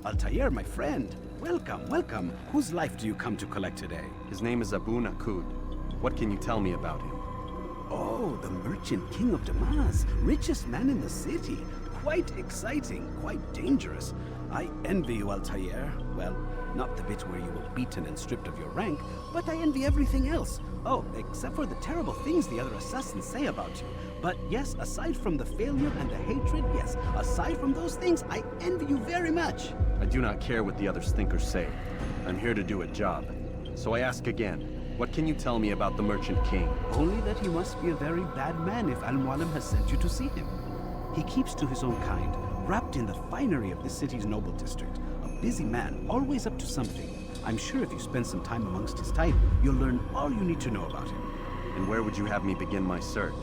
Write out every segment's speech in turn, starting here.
Altair, my friend. Welcome, welcome. Whose life do you come to collect today? His name is Abu Nakud. What can you tell me about him? Oh, the merchant king of Damas. Richest man in the city. Quite exciting, quite dangerous. I envy you, Altair. Well, not the bit where you were beaten and stripped of your rank, but I envy everything else. Oh, except for the terrible things the other assassins say about you. But yes, aside from the failure and the hatred, yes, aside from those things, I envy you very much. I do not care what the others think or say. I'm here to do a job. So I ask again, what can you tell me about the Merchant King? Only that he must be a very bad man if Al-Mualim has sent you to see him. He keeps to his own kind, wrapped in the finery of the city's noble district. A busy man, always up to something. I'm sure if you spend some time amongst his type, you'll learn all you need to know about him. And where would you have me begin my search?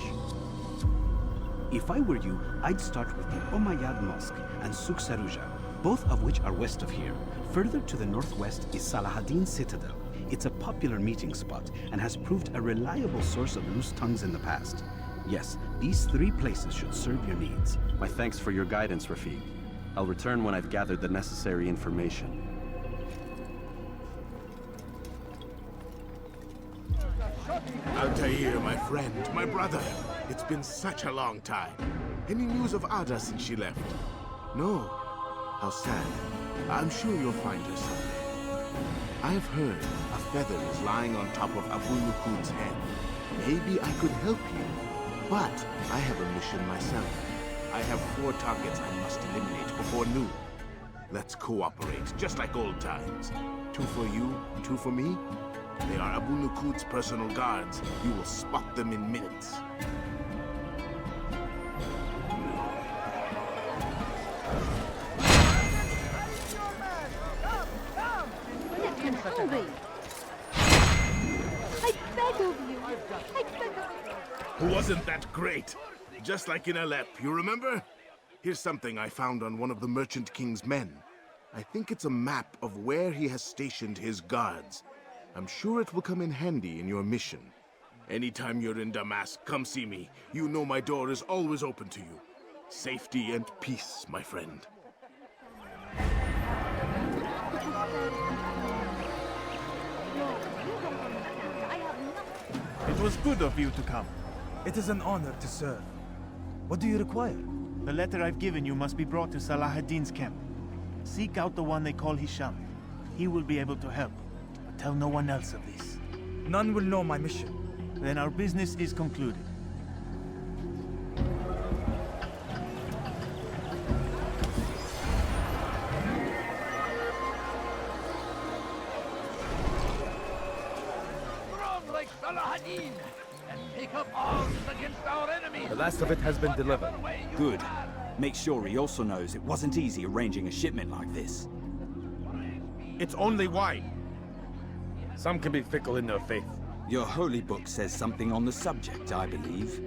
If I were you, I'd start with the Umayyad Mosque and Souk Saruja, both of which are west of here. Further to the northwest is Salahaddin Citadel. It's a popular meeting spot and has proved a reliable source of loose tongues in the past. Yes, these three places should serve your needs. My thanks for your guidance, Rafiq. I'll return when I've gathered the necessary information. Altair, my friend, my brother. It's been such a long time. Any news of Ada since she left? No. How sad. I'm sure you'll find her someday. I've heard a feather is lying on top of Abu Nukud's head. Maybe I could help you. But I have a mission myself. I have 4 targets I must eliminate before noon. Let's cooperate, just like old times. 2 for you, 2 for me. They are Abu Nukud's personal guards. You will spot them in minutes. I beg of you. I beg of you. Wasn't that great? Just like in Alep, you remember? Here's something I found on one of the Merchant King's men. I think it's a map of where he has stationed his guards. I'm sure it will come in handy in your mission. Anytime you're in Damas, come see me. You know my door is always open to you. Safety and peace, my friend. It was good of you to come. It is an honor to serve. What do you require? The letter I've given you must be brought to Salahaddin's camp. Seek out the one they call Hisham. He will be able to help. But tell no one else of this. None will know my mission. Then our business is concluded. Like Salahaddin, and take up arms against our enemies. The last of it has been delivered. Good. Make sure he also knows it wasn't easy arranging a shipment like this. It's only wine. Some can be fickle in their faith. Your holy book says something on the subject, I believe.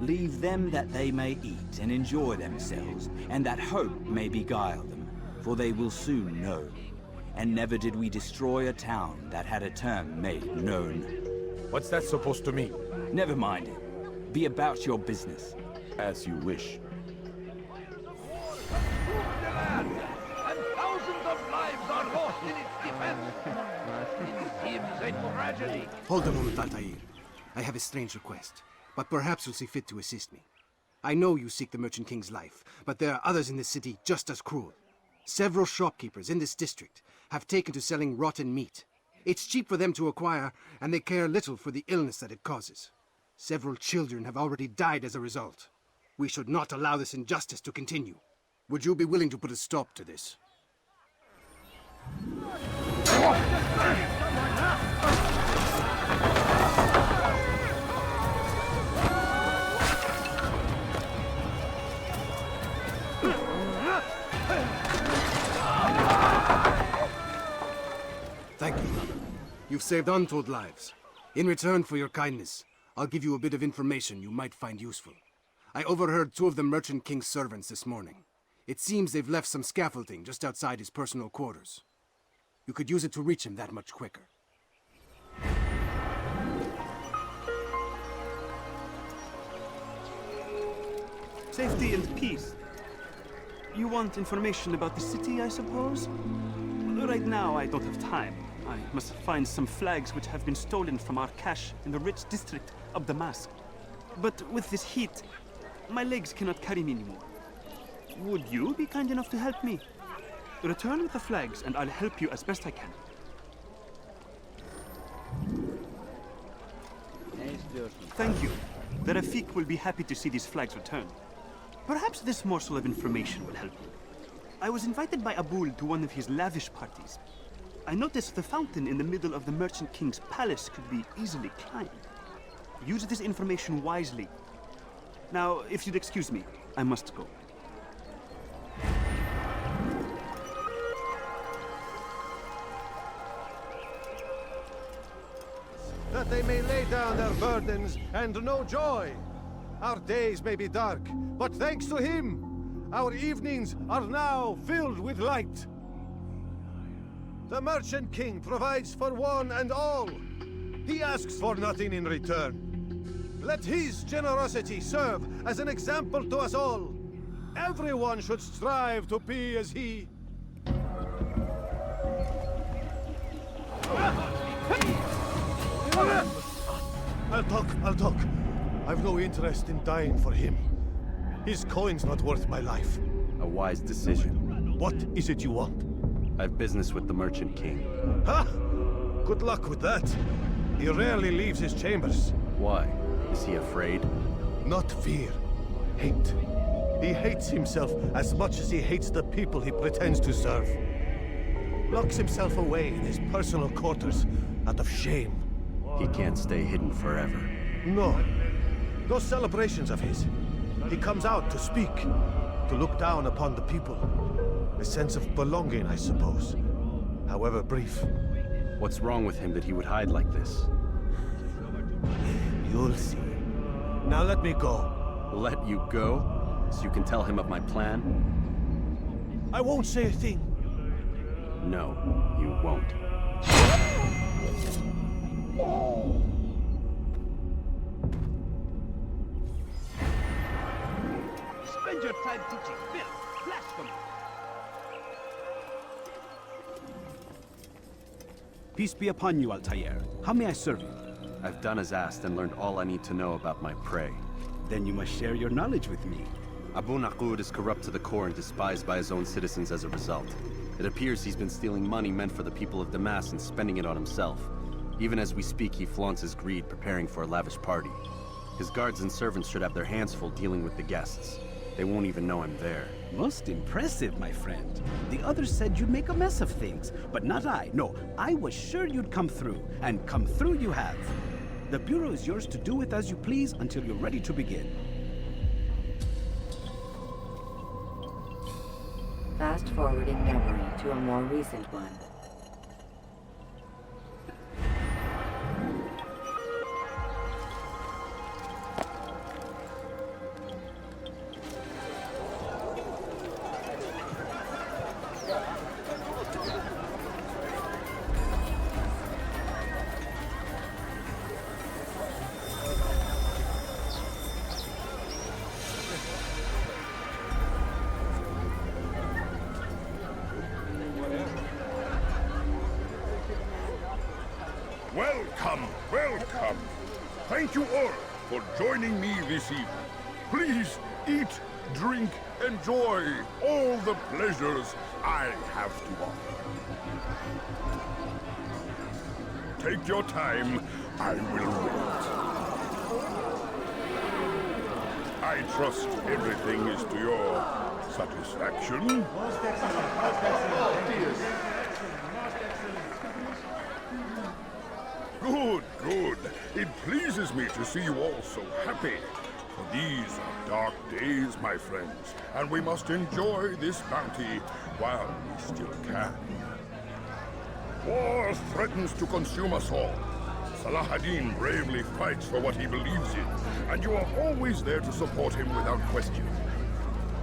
Leave them that they may eat and enjoy themselves, and that hope may beguile them, for they will soon know. And never did we destroy a town that had a term made known. What's that supposed to mean? Never mind it. Be about your business. As you wish. And thousands of lives are lost in its defense. It seems a tragedy. Hold a moment, Altair. I have a strange request, but perhaps you'll see fit to assist me. I know you seek the Merchant King's life, but there are others in this city just as cruel. Several shopkeepers in this district have taken to selling rotten meat. It's cheap for them to acquire, and they care little for the illness that it causes. Several children have already died as a result. We should not allow this injustice to continue. Would you be willing to put a stop to this? Thank you, brother. You've saved untold lives. In return for your kindness, I'll give you a bit of information you might find useful. I overheard 2 of the Merchant King's servants this morning. It seems they've left some scaffolding just outside his personal quarters. You could use it to reach him that much quicker. Safety and peace. You want information about the city, I suppose? Right now, I don't have time. I must find some flags which have been stolen from our cache in the rich district of Damask. But with this heat, my legs cannot carry me anymore. Would you be kind enough to help me? Return with the flags, and I'll help you as best I can. Thank you. The Rafik will be happy to see these flags return. Perhaps this morsel of information will help you. I was invited by Abul to one of his lavish parties. I noticed the fountain in the middle of the Merchant King's palace could be easily climbed. Use this information wisely. Now, if you'd excuse me, I must go. That they may lay down their burdens and know joy. Our days may be dark, but thanks to him, our evenings are now filled with light. The Merchant King provides for one and all. He asks for nothing in return. Let his generosity serve as an example to us all. Everyone should strive to be as he. I'll talk. I've no interest in dying for him. His coin's not worth my life. A wise decision. What is it you want? I have business with the Merchant King. Huh? Good luck with that. He rarely leaves his chambers. Why? Is he afraid? Not fear. Hate. He hates himself as much as he hates the people he pretends to serve. Locks himself away in his personal quarters out of shame. He can't stay hidden forever. No. Those celebrations of his. He comes out to speak, to look down upon the people. A sense of belonging, I suppose. However brief. What's wrong with him that he would hide like this? You'll see. Now let me go. Let you go? So you can tell him of my plan? I won't say a thing. No, you won't. Spend your time teaching filth, blasphemy. Peace be upon you, Altair. How may I serve you? I've done as asked and learned all I need to know about my prey. Then you must share your knowledge with me. Abu Naqud is corrupt to the core and despised by his own citizens as a result. It appears he's been stealing money meant for the people of Damas and spending it on himself. Even as we speak, he flaunts his greed, preparing for a lavish party. His guards and servants should have their hands full dealing with the guests. They won't even know I'm there. Most impressive, my friend. The others said you'd make a mess of things, but not I. No, I was sure you'd come through, and come through you have. The Bureau is yours to do with as you please until you're ready to begin. Fast forwarding memory to a more recent one. Welcome, welcome. Thank you all for joining me this evening. Please eat, drink, enjoy all the pleasures I have to offer. Take your time, I will wait. I trust everything is to your satisfaction. Good, good. It pleases me to see you all so happy. For these are dark days, my friends, and we must enjoy this bounty while we still can. War threatens to consume us all. Salah ad-Din bravely fights for what he believes in, and you are always there to support him without question.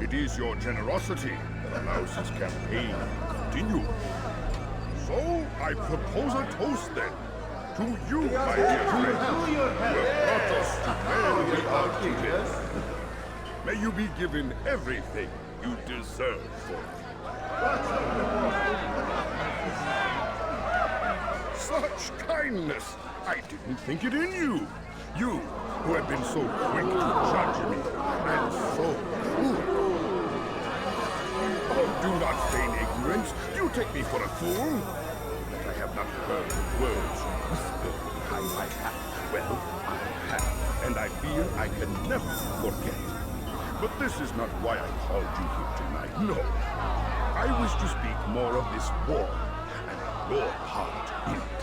It is your generosity that allows his campaign to continue. So, I propose a toast then. To you, my dear friends, who have brought us to where we are today. May you be given everything you deserve for it. Such kindness! I didn't think it in you. You, who have been so quick to judge me, and so cruel. Oh, do not feign ignorance. Do you take me for a fool? That I have not heard the words whispered behind my hat. Well, I have, and I fear I can never forget. But this is not why I called you here tonight. No. I wish to speak more of this war, and your part in it.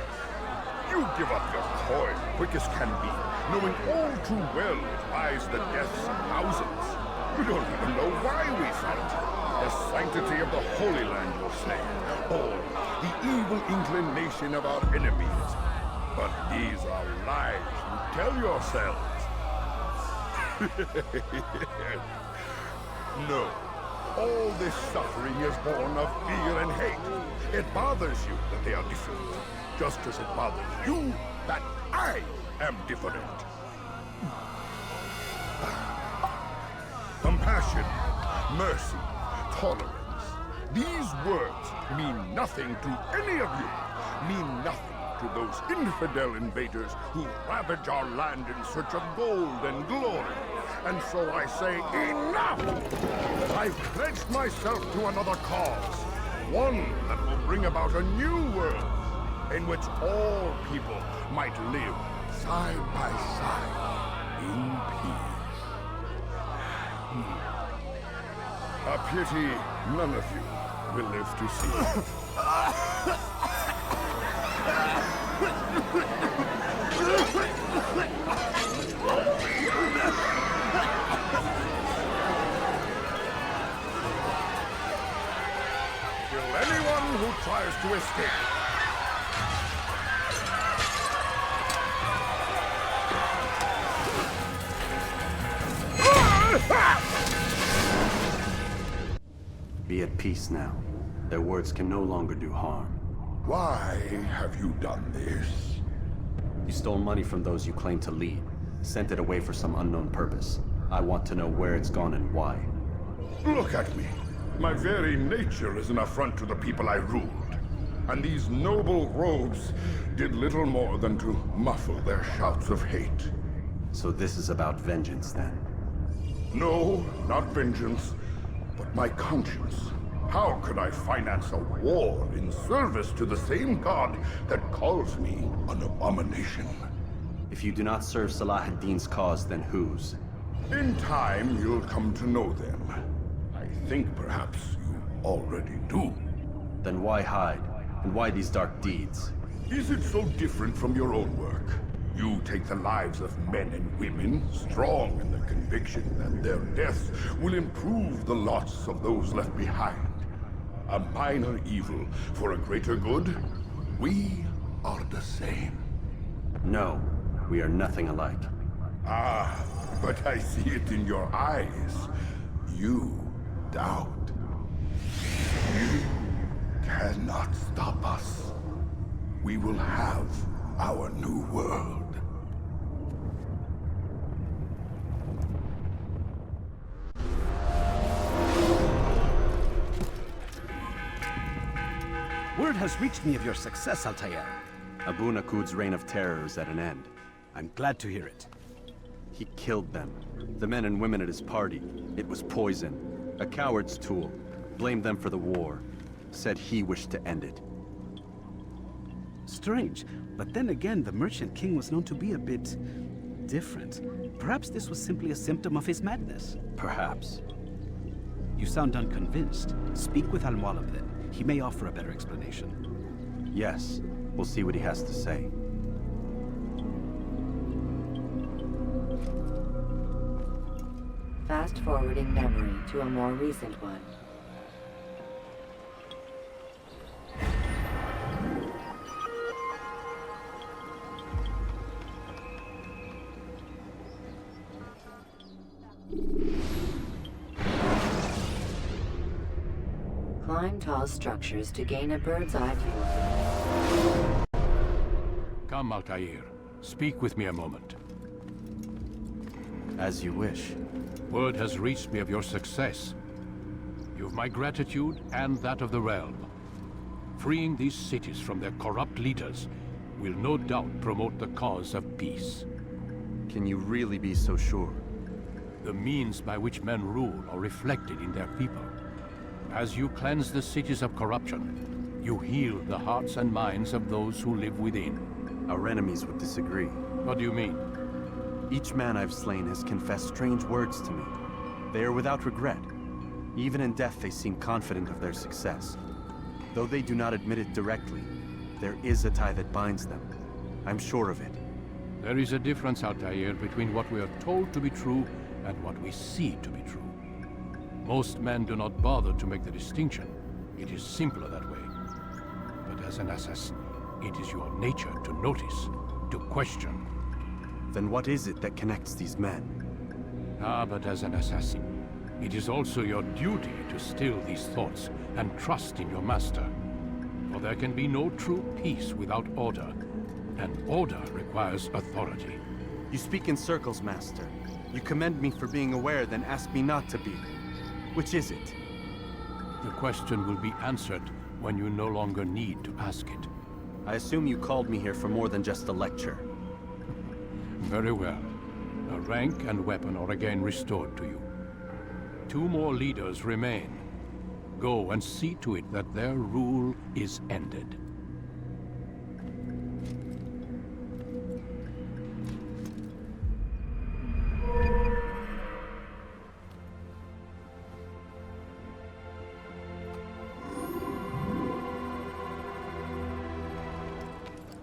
You give up your coin quick as can be, knowing all too well it buys the deaths of thousands. You don't even know why we fight. The sanctity of the Holy Land, you'll say, or the evil inclination of our enemies. But these are lies you tell yourselves. No. All this suffering is born of fear and hate. It bothers you that they are different, just as it bothers you that I am different. Compassion, mercy, tolerance. These words mean nothing to any of you. Mean nothing to those infidel invaders who ravage our land in search of gold and glory. And so I say, enough! I've pledged myself to another cause. One that will bring about a new world in which all people might live side by side in peace. A pity none of you will live to see. Kill anyone who tries to escape. Be at peace now. Their words can no longer do harm. Why have you done this? You stole money from those you claim to lead, sent it away for some unknown purpose. I want to know where it's gone and why. Look at me. My very nature is an affront to the people I ruled. And these noble robes did little more than to muffle their shouts of hate. So this is about vengeance, then? No, not vengeance, but my conscience. How could I finance a war in service to the same god that calls me an abomination? If you do not serve Salah ad-Din's cause, then whose? In time, you'll come to know them. I think perhaps you already do. Then why hide? And why these dark deeds? Is it so different from your own work? You take the lives of men and women, strong in the conviction that their deaths will improve the lots of those left behind. A minor evil for a greater good? We are the same. No, we are nothing alike. Ah, but I see it in your eyes. You doubt. You cannot stop us. We will have our new world. Word has reached me of your success, Altair. Abu Naqud's reign of terror is at an end. I'm glad to hear it. He killed them. The men and women at his party. It was poison. A coward's tool. Blamed them for the war. Said he wished to end it. Strange, but then again, the Merchant King was known to be a bit different. Perhaps this was simply a symptom of his madness. Perhaps. You sound unconvinced. Speak with Al-Mualim then. He may offer a better explanation. Yes. We'll see what he has to say. Fast-forwarding memory to a more recent one. Climb tall structures to gain a bird's-eye view. Come, Altair. Speak with me a moment. As you wish. Word has reached me of your success. You've my gratitude and that of the realm. Freeing these cities from their corrupt leaders will no doubt promote the cause of peace. Can you really be so sure? The means by which men rule are reflected in their people. As you cleanse the cities of corruption, you heal the hearts and minds of those who live within. Our enemies would disagree. What do you mean? Each man I've slain has confessed strange words to me. They are without regret. Even in death they seem confident of their success. Though they do not admit it directly, there is a tie that binds them. I'm sure of it. There is a difference, Altair, between what we are told to be true and what we see to be true. Most men do not bother to make the distinction. It is simpler that way. But as an assassin, it is your nature to notice, to question. Then what is it that connects these men? Ah, but as an assassin, it is also your duty to still these thoughts and trust in your master. For there can be no true peace without order, and order requires authority. You speak in circles, Master. You commend me for being aware, then ask me not to be. Which is it? The question will be answered when you no longer need to ask it. I assume you called me here for more than just a lecture. Very well. A rank and weapon are again restored to you. 2 more leaders remain. Go and see to it that their rule is ended.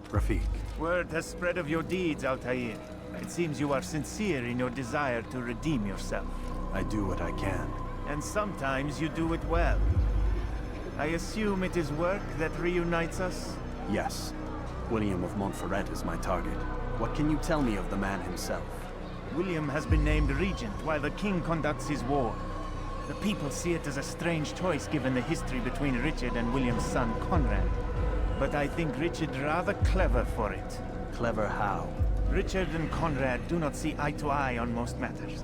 Rafik. Word has spread of your deeds, Altair. It seems you are sincere in your desire to redeem yourself. I do what I can. And sometimes you do it well. I assume it is work that reunites us? Yes. William of Montferrat is my target. What can you tell me of the man himself? William has been named regent while the king conducts his war. The people see it as a strange choice given the history between Richard and William's son, Conrad. But I think Richard rather clever for it. Clever how? Richard and Conrad do not see eye to eye on most matters.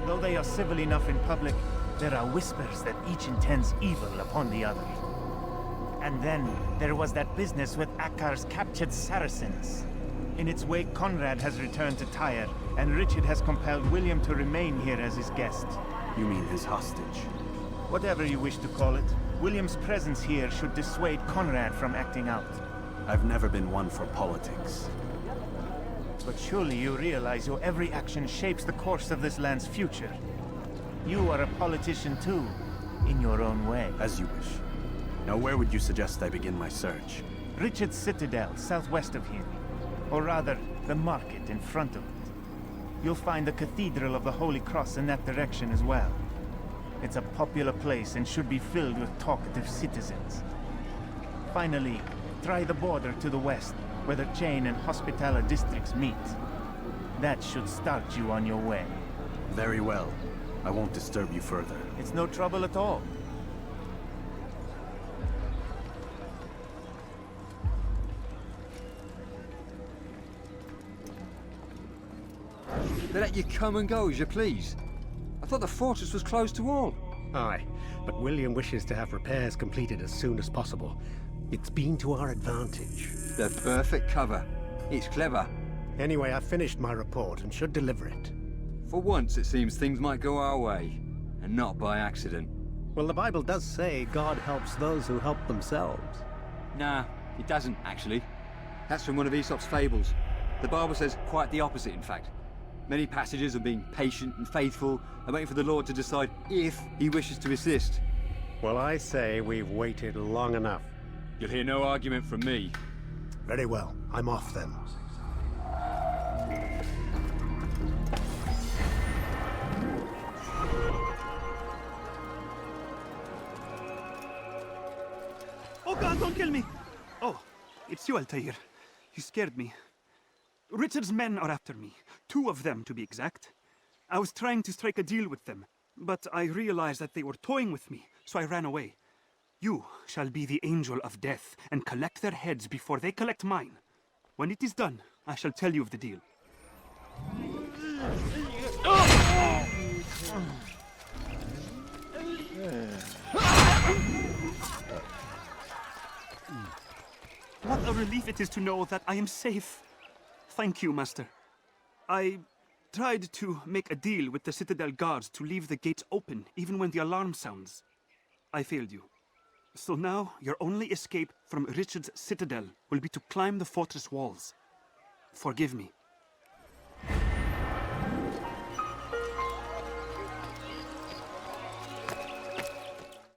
Though they are civil enough in public, there are whispers that each intends evil upon the other. And then there was that business with Akkar's captured Saracens. In its wake, Conrad has returned to Tyre, and Richard has compelled William to remain here as his guest. You mean his hostage? Whatever you wish to call it, William's presence here should dissuade Conrad from acting out. I've never been one for politics. But surely you realize your every action shapes the course of this land's future. You are a politician too, in your own way. As you wish. Now where would you suggest I begin my search? Richard's Citadel, southwest of here. Or rather, the market in front of it. You'll find the Cathedral of the Holy Cross in that direction as well. It's a popular place and should be filled with talkative citizens. Finally, try the border to the west, where the Chain and Hospitaller districts meet. That should start you on your way. Very well. I won't disturb you further. It's no trouble at all. They let you come and go as you please. I thought the fortress was closed to all. Aye, but William wishes to have repairs completed as soon as possible. It's been to our advantage. The perfect cover. It's clever. Anyway, I've finished my report and should deliver it. For once, it seems things might go our way, and not by accident. Well, the Bible does say God helps those who help themselves. Nah, it doesn't, actually. That's from one of Aesop's fables. The Bible says quite the opposite, in fact. Many passages of being patient and faithful and waiting for the Lord to decide if he wishes to assist. Well, I say we've waited long enough. You'll hear no argument from me. Very well. I'm off then. Oh God, don't kill me! Oh, it's you, Altair. You scared me. Richard's men are after me. 2 of them, to be exact. I was trying to strike a deal with them, but I realized that they were toying with me, so I ran away. You shall be the angel of death and collect their heads before they collect mine. When it is done, I shall tell you of the deal. relief it is to know that I am safe. Thank you, Master. I tried to make a deal with the Citadel guards to leave the gates open even when the alarm sounds. I failed you. So now, your only escape from Richard's Citadel will be to climb the fortress walls. Forgive me.